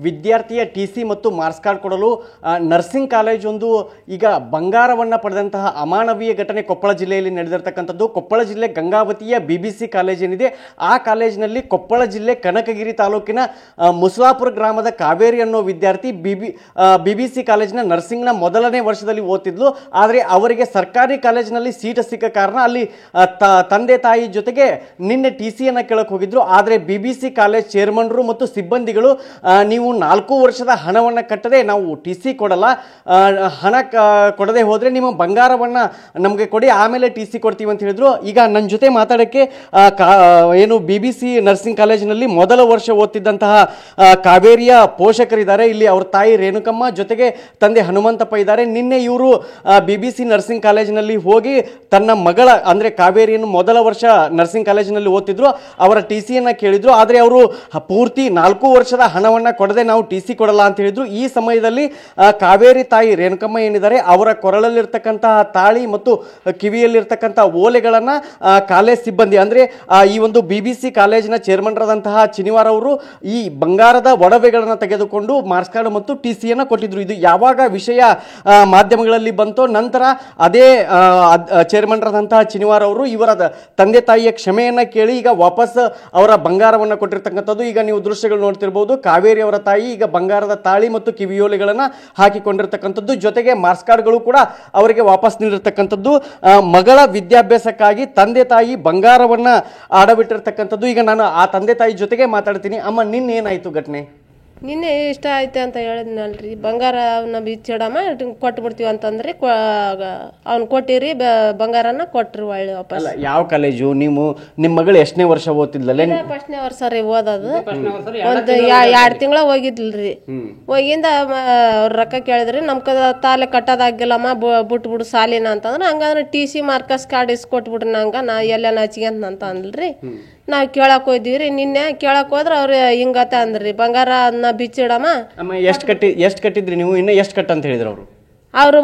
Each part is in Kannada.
ವಿದ್ಯಾರ್ಥಿಯ ಟಿ.ಸಿ. ಮತ್ತು ಮಾರ್ಕ್ಸ್ ಕಾರ್ಡ್ ಕೊಡಲು ನರ್ಸಿಂಗ್ ಕಾಲೇಜ್ ಒಂದು ಈಗ ಬಂಗಾರವನ್ನು ಪಡೆದಂತಹ ಅಮಾನವೀಯ ಘಟನೆ ಕೊಪ್ಪಳ ಜಿಲ್ಲೆಯಲ್ಲಿ ನಡೆದಿರತಕ್ಕಂಥದ್ದು. ಕೊಪ್ಪಳ ಜಿಲ್ಲೆ ಗಂಗಾವತಿಯ BBC ಕಾಲೇಜ್ ಏನಿದೆ ಆ ಕಾಲೇಜಿನಲ್ಲಿ ಕೊಪ್ಪಳ ಜಿಲ್ಲೆ ಕನಕಗಿರಿ ತಾಲೂಕಿನ ಮುಸಲಾಪುರ ಗ್ರಾಮದ ಕಾವೇರಿ ಅನ್ನೋ ವಿದ್ಯಾರ್ಥಿ BBC ಕಾಲೇಜಿನ ನರ್ಸಿಂಗ್ನ ಮೊದಲನೇ ವರ್ಷದಲ್ಲಿ ಓದ್ತಿದ್ಲು. ಆದರೆ ಅವರಿಗೆ ಸರ್ಕಾರಿ ಕಾಲೇಜಿನಲ್ಲಿ ಸೀಟ್ ಸಿಕ್ಕ ಕಾರಣ ಅಲ್ಲಿ ತಂದೆ ತಾಯಿ ಜೊತೆಗೆ ನಿನ್ನೆ ಟಿ.ಸಿ.ಯನ್ನು ಕೇಳಕ್ಕೆ ಹೋಗಿದ್ರು. ಆದರೆ BBC ಕಾಲೇಜ್ ಚೇರ್ಮನ್ರು ಮತ್ತು ಸಿಬ್ಬಂದಿಗಳು ನೀವು 4 ವರ್ಷದ ಹಣವನ್ನು ಕಟ್ಟದೆ ನಾವು ಟಿ.ಸಿ. ಕೊಡಲ್ಲ, ಹಣ ಕೊಡದೆ ಹೋದರೆ ನಿಮ್ಮ ಬಂಗಾರವನ್ನು ನಮಗೆ ಕೊಡಿ, ಆಮೇಲೆ ಟಿ.ಸಿ. ಕೊಡ್ತೀವಿ ಅಂತ ಹೇಳಿದ್ರು. ಈಗ ನನ್ನ ಜೊತೆ ಮಾತಾಡೋಕ್ಕೆ ಏನು BBC ನರ್ಸಿಂಗ್ ಕಾಲೇಜಿನಲ್ಲಿ ಮೊದಲ ವರ್ಷ ಓದ್ತಿದ್ದಂತಹ ಕಾವೇರಿಯ ಪೋಷಕರಿದ್ದಾರೆ. ಇಲ್ಲಿ ಅವ್ರ ತಾಯಿ ರೇಣುಕಮ್ಮ ಜೊತೆಗೆ ತಂದೆ ಹನುಮಂತಪ್ಪ ಇದ್ದಾರೆ. ನಿನ್ನೆ ಇವರು BBC ನರ್ಸಿಂಗ್ ಕಾಲೇಜಿನಲ್ಲಿ ಹೋಗಿ ತನ್ನ ಮಗಳ ಅಂದರೆ ಕಾವೇರಿಯನ್ನು ಮೊದಲ ವರ್ಷ ನರ್ಸಿಂಗ್ ಕಾಲೇಜಿನಲ್ಲಿ ಓದ್ತಿದ್ರು, ಅವರ ಟಿ.ಸಿ.ಯನ್ನು ಕೇಳಿದ್ರು. ಆದರೆ ಅವರು ಪೂರ್ತಿ 4 ವರ್ಷದ ಹಣವನ್ನು ಕೊಡದೆ ನಾವು ಟಿ.ಸಿ. ಕೊಡಲ್ಲ ಅಂತ ಹೇಳಿದ್ರು. ಈ ಸಮಯದಲ್ಲಿ ಕಾವೇರಿ ತಾಯಿ ರೇಣುಕಮ್ಮ ಏನಿದ್ದಾರೆ ಅವರ ಕೊರಳಲ್ಲಿರ್ತಕ್ಕಂತಹ ತಾಳಿ ಮತ್ತು ಕಿವಿಯಲ್ಲಿರ್ತಕ್ಕಂಥ ಓಲೆಗಳನ್ನು ಕಾಲೇಜ್ ಸಿಬ್ಬಂದಿ ಅಂದರೆ ಈ ಒಂದು BBC ಕಾಲೇಜಿನ ಚೇರ್ಮನ್ರಾದಂತಹ ಚಿನಿವಾರ್ ಅವರು ಈ ಬಂಗಾರದ ಒಡವೆಗಳನ್ನು ತೆಗೆದುಕೊಂಡು ಮಾರ್ಕ್ಸ್ ಕಾರ್ಡ್ ಮತ್ತು ಟಿ.ಸಿ.ಯನ್ನು ಕೊಟ್ಟಿದ್ರು. ಇದು ಯಾವಾಗ ವಿಷಯ ಮಾಧ್ಯಮಗಳಲ್ಲಿ ಬಂತೋ ನಂತರ ಅದೇ ಚೇರ್ಮನ್ರಾದಂತಹ ಚಿನಿವಾರ್ ಅವರು ಇವರ ತಂದೆ ತಾಯಿಯ ಕ್ಷಮೆಯನ್ನು ಕೇಳಿ ಈಗ ವಾಪಸ್ ಅವರ ಬಂಗಾರವನ್ನು ಕೊಟ್ಟಿರ್ತಕ್ಕಂಥದ್ದು. ಈಗ ನೀವು ದೃಶ್ಯಗಳು ನೋಡ್ತಿರ್ಬೋದು. ಕಾವೇರಿ ಅವರ ತಾಯಿ ಈಗ ಬಂಗಾರದ ತಾಳಿ ಮತ್ತು ಕಿವಿಯೋಲೆಗಳನ್ನು ಹಾಕಿಕೊಂಡಿರ್ತಕ್ಕಂಥದ್ದು, ಜೊತೆಗೆ ಮಾರ್ಕ್ಸ್ ಕಾರ್ಡ್ಗಳು ಕೂಡ ಅವರಿಗೆ ವಾಪಸ್ ನೀಡಿರ್ತಕ್ಕಂಥದ್ದು. ಮಗಳ ವಿದ್ಯಾಭ್ಯಾಸಕ್ಕಾಗಿ ತಂದೆ ತಾಯಿ ಬಂಗಾರವನ್ನು ಆಡಬಿಟ್ಟಿರ್ತಕ್ಕಂಥದ್ದು. ಈಗ ನಾನು ಆ ತಂದೆ ತಾಯಿ ಜೊತೆಗೆ ಮಾತಾಡ್ತೀನಿ. ಅಮ್ಮ, ನಿನ್ನೇನಾಯಿತು ಘಟನೆ? ನಿನ್ನೆ ಇಷ್ಟ ಆಯ್ತು ಅಂತ ಹೇಳಿದ್ನಲ್ರಿ, ಬಂಗಾರ ಅವನ್ನ ಬಿಚ್ಚಿಡಮ್ಮ ಕೊಟ್ಬಿಡ್ತೀವಿ ಅಂತಂದ್ರಿ. ಅವ್ನು ಕೊಟ್ಟಿರಿ, ಬಂಗಾರನ ಕೊಟ್ರಿ ಒಳ್ಳೆ ವಾಪಸ್. ಯಾವ ಕಾಲೇಜು? ನೀವು ನಿಮ್ಮ ಮಗಳು ಎಷ್ಟನೇ ವರ್ಷ ಓದ್ತಿದ್ಲಲ್ಲ? ಫಸ್ಟ್ನೇ ವರ್ಷ ರೀ ಓದೋದು. ಒಂದು 2 ತಿಂಗಳ ಹೋಗಿದ್ಲ್ರಿ. ಹೋಗಿಂದ ಅವ್ರ ರೊಕ್ಕ ಕೇಳಿದ್ರಿ, ನಮ್ ತಾಲೆ ಕಟ್ಟೋದಾಗಿಲ್ಲಮ್ಮ, ಬಿಟ್ಬಿಡು ಸಾಲಿನ ಅಂತಂದ್ರೆ, ಹಂಗಂದ್ರೆ ಟಿ.ಸಿ. ಮಾರ್ಕಸ್ ಕಾರ್ಡ್ ಇಸ್ಕೊಟ್ಬಿಡ್ರಿ ನಂಗ, ನಾ ಎಲ್ಲ ಹಚ್ಕೊಂತ ಅಂತ ಅಂದ್ರಿ. ನಾವು ಕೇಳಕ್ ಹೋಯ್ದಿವ್ರಿ. ನಿನ್ನೆ ಕೇಳಕ್ ಹೋದ್ರ ಅವ್ರು ಹಿಂಗತ್ತ ಅಂದ್ರಿ, ಬಂಗಾರ ಅದನ್ನ ಬಿಚ್ಚಿಡಮ್ಮ. ಎಷ್ಟು ಕಟ್ಟಿದ್ರಿ ನೀವು? ಇನ್ನ ಎಷ್ಟು ಕಟ್ಟ ಅಂತ ಹೇಳಿದ್ರು ಅವರು? ಅವ್ರು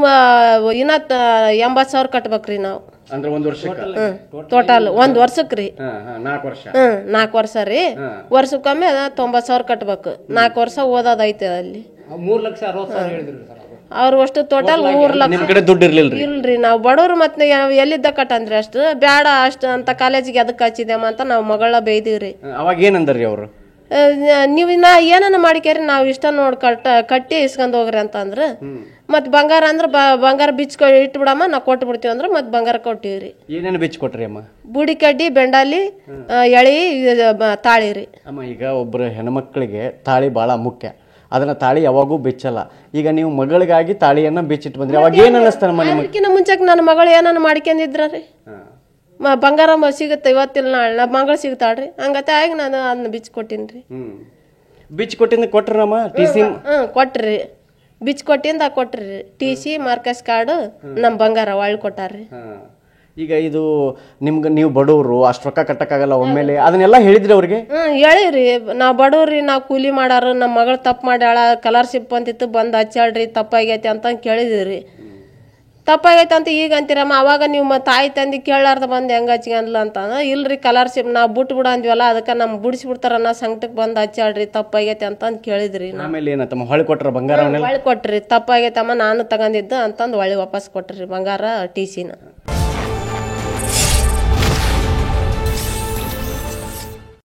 ಇನ್ನ 80,000 ಕಟ್ಬೇಕ್ರಿ ನಾವು. ಅಂದ್ರೆ 1 ವರ್ಷಕ್ಕೆ ಟೋಟಲ್ 1 ವರ್ಷಕ್ರಿ. 4 ವರ್ಷ. 4 ವರ್ಷ ರೀ. ವರ್ಷಕ್ಕೊಮ್ಮೆ 90,000 ಕಟ್ಬೇಕು. 4 ವರ್ಷ ಓದೋದೈತೆ ಅಲ್ಲಿ. 3,60,000 ಹೇಳಿದ್ರು ಸರ್. ಅವ್ರು ಅಷ್ಟು ಟೋಟಲ್ 3 ಲಕ್ಷ ದುಡ್ಡು ಇಲ್ರಿ. ನಾವು ಬಡವ್ರು ಮತ್ತೆ ಎಲ್ಲಿದ್ದ ಕಟ್ಟಂದ್ರಿ, ಅಷ್ಟು ಬ್ಯಾಡ ಅಷ್ಟು ಅಂತ ಕಾಲೇಜಿಗೆ ಅದಕ್ಕೆ ಹಚ್ಚಿದೇಮ ಅಂತ ನಾವು ಮಗಳ ಬೈದಿವ್ರಿ. ಅವಾಗ ಏನಂದ್ರಿ ಅವರು? ನೀವು ನಾ ಏನನ್ನ ಮಾಡಿಕ್ಯಾರಿ, ನಾವು ಇಷ್ಟ ನೋಡಿ ಕಟ್ಟಿ ಇಸ್ಕೊಂಡ್ ಹೋಗ್ರಿ ಅಂತ ಅಂದ್ರ. ಮತ್ ಬಂಗಾರ ಅಂದ್ರ ಬಂಗಾರ ಬಿಚ್ಕೊ ಇಟ್ಬಿಡಮ್ಮ, ನಾವು ಕೊಟ್ಟು ಬಿಡ್ತೀವಿ ಅಂದ್ರ ಮತ್ ಬಂಗಾರ ಕೊಟ್ಟಿವ್ರಿ. ಏನೇನು ಬಿಚ್ಚಿ ಕೊಟ್ರಿ ಅಮ್ಮ? ಬುಡಿ ಕಡ್ಡಿ, ಬೆಂಡಾಲಿ, ಎಳಿ, ತಾಳಿ ರೀ. ಅಮ್ಮ, ಈಗ ಒಬ್ಬರು ಹೆಣ್ಮಕ್ಳಿಗೆ ತಾಳಿ ಬಹಳ ಮುಖ್ಯ. ಅದನ್ನ ತಾಳಿ ಯಾವಾಗೂ ಬಿಚ್ಚಲ್ಲ. ಈಗ ನೀವು ಮಗಳಿಗಾಗಿ ತಾಳಿಯನ್ನ ಬಿಚ್ಚಿಟ್ಟು ಬಂದ್ರಿ, ಅವಾಗ ಏನ್ ಅನ್ನಿಸ್ತಾನಮ್ಮ ನಿಮಗೆ? ಅದಕ್ಕಿಂತ ಮುಂಚೆಕ್ ನನ್ನ ಮಗಳು ಏನನ್ನ ಮಾಡ್ಕೊಂಡಿದ್ರಿ, ಬಂಗಾರ ಸಿಗುತ್ತೆ ಇವತ್ತಿಲ್ಲ ನಾಳೆ ನಮ್ಮ ಮಗಳು ಸಿಗ್ತಾಳ್ರಿ, ಹಂಗತ್ತೆ ಆಗಿ ನಾನು ಅದನ್ನ ಬಿಚ್ಚಿ ಕೊಟ್ಟಿನ್ರಿ. ಬಿಚ್ಚಿ ಕೊಟ್ಟಿಂದ ಕೊಟ್ರಮ್ಮ ಟಿ.ಸಿ.? ಕೊಟ್ರಿ, ಬಿಚ್ಚಿ ಕೊಟ್ಟಿಂದ ಕೊಟ್ರಿ. ಟಿ.ಸಿ. ಮಾರ್ಕಸ್ ಕಾರ್ಡ್ ನಮ್ ಬಂಗಾರ ಒಳ್ಳೆ ಕೊಟ್ಟಾರ್ರಿ. ಈಗ ಇದು ನಿಮ್ಗೆ, ನೀವು ಬಡವರು, ಅಷ್ಟು ರೊಕ್ಕ ಕಟ್ಟಕ್ಕಾಗಲ್ಲ ಒಮ್ಮೆಲೆ, ಅದನ್ನೆಲ್ಲ ಹೇಳಿದ್ರಿ ಅವ್ರಿಗೆ? ಹೇಳಿರಿ, ನಾವ್ ಬಡವ್ರಿ, ನಾವ್ ಕೂಲಿ ಮಾಡಾರ, ನಮ್ಮ ಮಗಳು ತಪ್ಪು ಮಾಡ್ಯಾಳ, ಕಲರ್ಶಿಪ್ ಅಂತಿತ್ತು, ಬಂದ್ ಹಚ್ಚಾಳ್ರಿ, ತಪ್ಪಾಗೈತಿ ಅಂತ ಕೇಳಿದ್ರಿ. ತಪ್ಪಾಗೈತೆ ಅಂತ ಈಗ ಅಂತೀರಮ್ಮ, ಅವಾಗ ನೀವು ತಾಯಿ ತಂದಿ ಕೇಳಾರ್ದ ಬಂದು ಹೆಂಗ ಹಚ್ಕೊಂಡ್ಲ ಅಂತ. ಇಲ್ರಿ, ಕಲರ್ಶಿಪ್ ನಾವು ಬಿಟ್ಟು ಬಿಡ ಅಂದ್ವಲ್ಲ, ಅದಕ್ಕೆ ನಮ್ ಬಿಡಿಸ್ಬಿಡ್ತಾರ ನಾ ಸಂಕಟಕ್ಕೆ ಬಂದ್ ಹಚ್ಚಾಳ್ರಿ, ತಪ್ಪಾಗೈತೆ ಅಂತ ಕೇಳಿದ್ರಿ. ಆಮೇಲೆ ಏನತ್ತಮ್ಮ, ಹೊಳ್ಳಿ ಕೊಟ್ರ ಬಂಗಾರ? ಹೊಳ್ಳಿ ಕೊಟ್ರಿ, ತಪ್ಪಾಗೈತಮ್ಮ ನಾನು ತಗೊಂಡಿದ್ದು ಅಂತಂದು ಹೊಳ್ಳಿ ವಾಪಸ್ ಕೊಟ್ರಿ ಬಂಗಾರ, ಟಿ.ಸಿ.ನ.